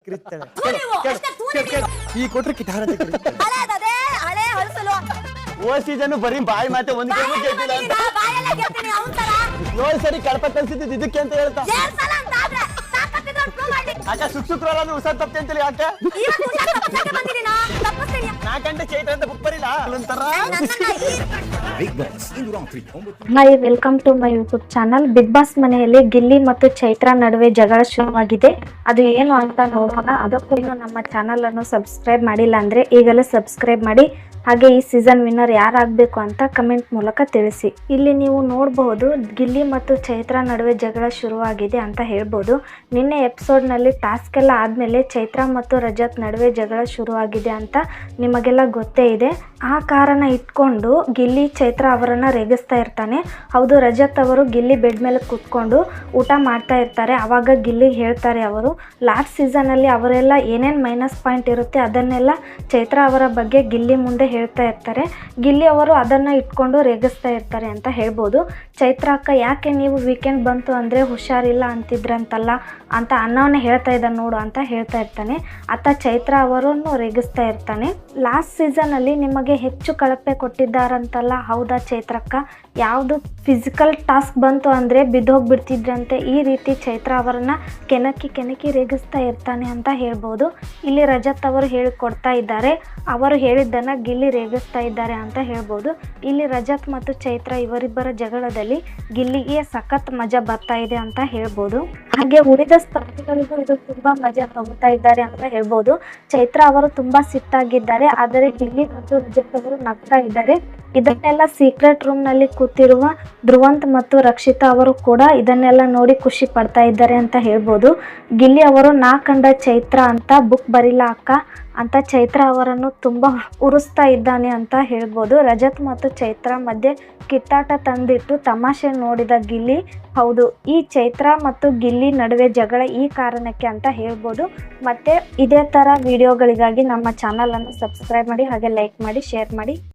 ಕಿರಿಸ್ತಾಳೆ. ನೀವು, ಅಷ್ಟೇ ತೂರಿ ನೀವು. ಈ ಕೊಟ್ರೆ ಕಿಟಾರ ಹಳೇದದೇ, ಹಳೆ ಹಳಸಲು. ಓ ಸೀಸನ್ ಬರೀ ಬಾಯಿ ಮಾತೆ ಒಂದ್ ಗೇಮ್ ಗೆದ್ದಿಲ್ಲ ಅಂತ ಬಾಯೆಲ್ಲ ಗೆಲ್ತೀನಿ ಅವನ್ ತರ. 7 ಸರಿ ಕಳಪ ಕಲ್ಸಿದ್ದು ಇದಕ್ಕೆ ಅಂತ ಹೇಳ್ತಾ ಏಳ್ ಸಲ ಅಂತ ಆದ್ರೆ ತಾಕತ್ತಿದ್ರೆ ಪ್ರೂವ್ ಮಾಡಿ. ಯಾಕೆ ಶುಕ್ರವಾರ ಹುಷಾರ್ ತಪ್ಪೆ ಅಂತೇಳಿ ಯಾಕೆ ಇವತ್ತು ಹುಷಾರ್ ತಪ್ಪಿಸಕ್ಕೆ ಬಂದಿದ್ದೀನಾ? ತಪ್ಪಿಸ್ತೀನಿ. 4 ಗಂಟೆ ಚೈತ್ರ ಅಂತ ಬುಕ್ ಬರಿಲ್ಲ ಒಂಥರ hi, welcome to my YouTube channel. Bigg Boss ಮನೆಯಲ್ಲಿ ಗಿಲ್ಲಿ ಮತ್ತು ಚೈತ್ರ ನಡುವೆ ಜಗಳ ಶುರುವಾಗಿದೆ. ಅದು ಏನು ಅಂತ ನೋಡೋಣ. ಅದಕ್ಕೂ ನಮ್ಮ ಚಾನಲ್ ಅನ್ನು ಸಬ್ಸ್ಕ್ರೈಬ್ ಮಾಡಿಲ್ಲ ಅಂದ್ರೆ ಈಗಲೇ ಸಬ್ಸ್ಕ್ರೈಬ್ ಮಾಡಿ. ಹಾಗೆ ಈ ಸೀಸನ್ ವಿನ್ನರ್ ಯಾರಾಗಬೇಕು ಅಂತ ಕಮೆಂಟ್ ಮೂಲಕ ತಿಳಿಸಿ. ಇಲ್ಲಿ ನೀವು ನೋಡಬಹುದು ಗಿಲ್ಲಿ ಮತ್ತು ಚೈತ್ರ ನಡುವೆ ಜಗಳ ಶುರುವಾಗಿದೆ ಅಂತ ಹೇಳ್ಬೋದು. ನಿನ್ನೆ ಎಪಿಸೋಡ್ನಲ್ಲಿ ಟಾಸ್ಕ್ ಎಲ್ಲ ಆದಮೇಲೆ ಚೈತ್ರ ಮತ್ತು ರಜತ್ ನಡುವೆ ಜಗಳ ಶುರುವಾಗಿದೆ ಅಂತ ನಿಮಗೆಲ್ಲ ಗೊತ್ತೇ ಇದೆ. ಆ ಕಾರಣ ಇಟ್ಕೊಂಡು ಗಿಲ್ಲಿ ಚೈತ್ರ ಅವರನ್ನು ರೇಗಿಸ್ತಾ ಇರ್ತಾನೆ. ಹೌದು, ರಜತ್ ಅವರು ಗಿಲ್ಲಿ ಬೆಡ್ ಮೇಲೆ ಕೂತ್ಕೊಂಡು ಊಟ ಮಾಡ್ತಾ ಇರ್ತಾರೆ. ಆವಾಗ ಗಿಲ್ಲಿಗೆ ಹೇಳ್ತಾರೆ ಅವರು ಲಾಸ್ಟ್ ಸೀಸನಲ್ಲಿ ಅವರೆಲ್ಲ ಏನೇನು ಮೈನಸ್ ಪಾಯಿಂಟ್ ಇರುತ್ತೆ ಅದನ್ನೆಲ್ಲ ಚೈತ್ರ ಅವರ ಬಗ್ಗೆ ಗಿಲ್ಲಿ ಮುಂದೆ ಹೇಳ್ತಾ ಇರ್ತಾರೆ. ಗಿಲ್ಲಿ ಅವರು ಅದನ್ನು ಇಟ್ಕೊಂಡು ರೇಗಿಸ್ತಾ ಇರ್ತಾರೆ ಅಂತ ಹೇಳ್ಬೋದು. ಚೈತ್ರ ಅಕ್ಕ, ಯಾಕೆ ನೀವು ವೀಕೆಂಡ್ ಬಂತು ಅಂದರೆ ಹುಷಾರಿಲ್ಲ ಅಂತಿದ್ರಂತಲ್ಲ ಅಂತ ಅನ್ನವನ್ನೇ ಹೇಳ್ತಾ ಇದ್ದಾನೆ ನೋಡು ಅಂತ ಹೇಳ್ತಾ ಇರ್ತಾನೆ. ಆತ ಚೈತ್ರ ಅವರನ್ನು ರೇಗಿಸ್ತಾ ಇರ್ತಾನೆ. ಲಾಸ್ಟ್ ಸೀಸನಲ್ಲಿ ನಿಮಗೆ ಹೆಚ್ಚು ಕಳಪೆ ಕೊಟ್ಟಿದ್ದಾರಂತಲ್ಲ, ಹೌದಾ ಚೈತ್ರಕ್ಕ? ಯಾವುದು ಫಿಸಿಕಲ್ ಟಾಸ್ಕ್ ಬಂತು ಅಂದರೆ ಬಿದ್ದೋಗ್ಬಿಡ್ತಿದ್ರಂತೆ. ಈ ರೀತಿ ಚೈತ್ರ ಅವರನ್ನು ಕೆಣಕಿ ರೇಗಿಸ್ತಾ ಇರ್ತಾನೆ ಅಂತ ಹೇಳ್ಬೋದು. ಇಲ್ಲಿ ರಜತ್ ಅವರು ಹೇಳಿಕೊಡ್ತಾ ಇದ್ದಾರೆ. ಅವರು ಹೇಳಿದ್ದನ್ನು ಗಿಲ್ಲಿ ರೇಗಿಸ್ತಾ ಇದ್ದಾರೆ ಅಂತ ಹೇಳ್ಬೋದು. ಇಲ್ಲಿ ರಜತ್ ಮತ್ತು ಚೈತ್ರ ಇವರಿಬ್ಬರ ಜಗಳದಲ್ಲಿ ಗಿಲ್ಲಿಗೆ ಸಖತ್ ಮಜಾ ಬರ್ತಾ ಇದೆ ಅಂತ ಹೇಳ್ಬೋದು. ಹಾಗೆ ಉಳಿದ ಸ್ಪರ್ಧಿಗಳಿಗೂ ಇದು ತುಂಬಾ ಮಜಾ ತಗೋತಾ ಇದ್ದಾರೆ ಅಂತ ಹೇಳ್ಬೋದು. ಚೈತ್ರ ಅವರು ತುಂಬಾ ಸಿಟ್ಟಾಗಿದ್ದಾರೆ, ಆದರೆ ಗಿಲ್ಲಿ ಮತ್ತು ರಜತ್ ಅವರು ನಗ್ತಾ ಇದ್ದಾರೆ. ಇದನ್ನೆಲ್ಲ ಸೀಕ್ರೆಟ್ ರೂಮ್ ನಲ್ಲಿ ಕೂತಿರುವ ಧ್ರುವಂತ್ ಮತ್ತು ರಕ್ಷಿತಾ ಅವರು ಕೂಡ ಇದನ್ನೆಲ್ಲ ನೋಡಿ ಖುಷಿ ಪಡ್ತಾ ಇದ್ದಾರೆ ಅಂತ ಹೇಳ್ಬೋದು. ಗಿಲ್ಲಿ ಅವರು ನಾ ಕಂಡ ಚೈತ್ರ ಅಂತ ಬುಕ್ ಬರಿಲ್ಲ ಅಕ್ಕ ಅಂತ ಚೈತ್ರ ಅವರನ್ನು ತುಂಬಾ ಉರಿಸ್ತಾ ಇದ್ದಾನೆ ಅಂತ ಹೇಳ್ಬೋದು. ರಜತ್ ಮತ್ತು ಚೈತ್ರ ಮಧ್ಯೆ ಕಿತ್ತಾಟ ತಂದಿಟ್ಟು ತಮಾಷೆ ನೋಡಿದ ಗಿಲ್ಲಿ, ಹೌದು ಈ ಚೈತ್ರ ಮತ್ತು ಗಿಲ್ಲಿ ನಡುವೆ ಜಗಳ ಈ ಕಾರಣಕ್ಕೆ ಅಂತ ಹೇಳ್ಬೋದು. ಮತ್ತೆ ಇದೇ ತರ ವಿಡಿಯೋಗಳಿಗಾಗಿ ನಮ್ಮ ಚಾನಲ್ ಅನ್ನು ಸಬ್ಸ್ಕ್ರೈಬ್ ಮಾಡಿ, ಹಾಗೆ ಲೈಕ್ ಮಾಡಿ, ಶೇರ್ ಮಾಡಿ.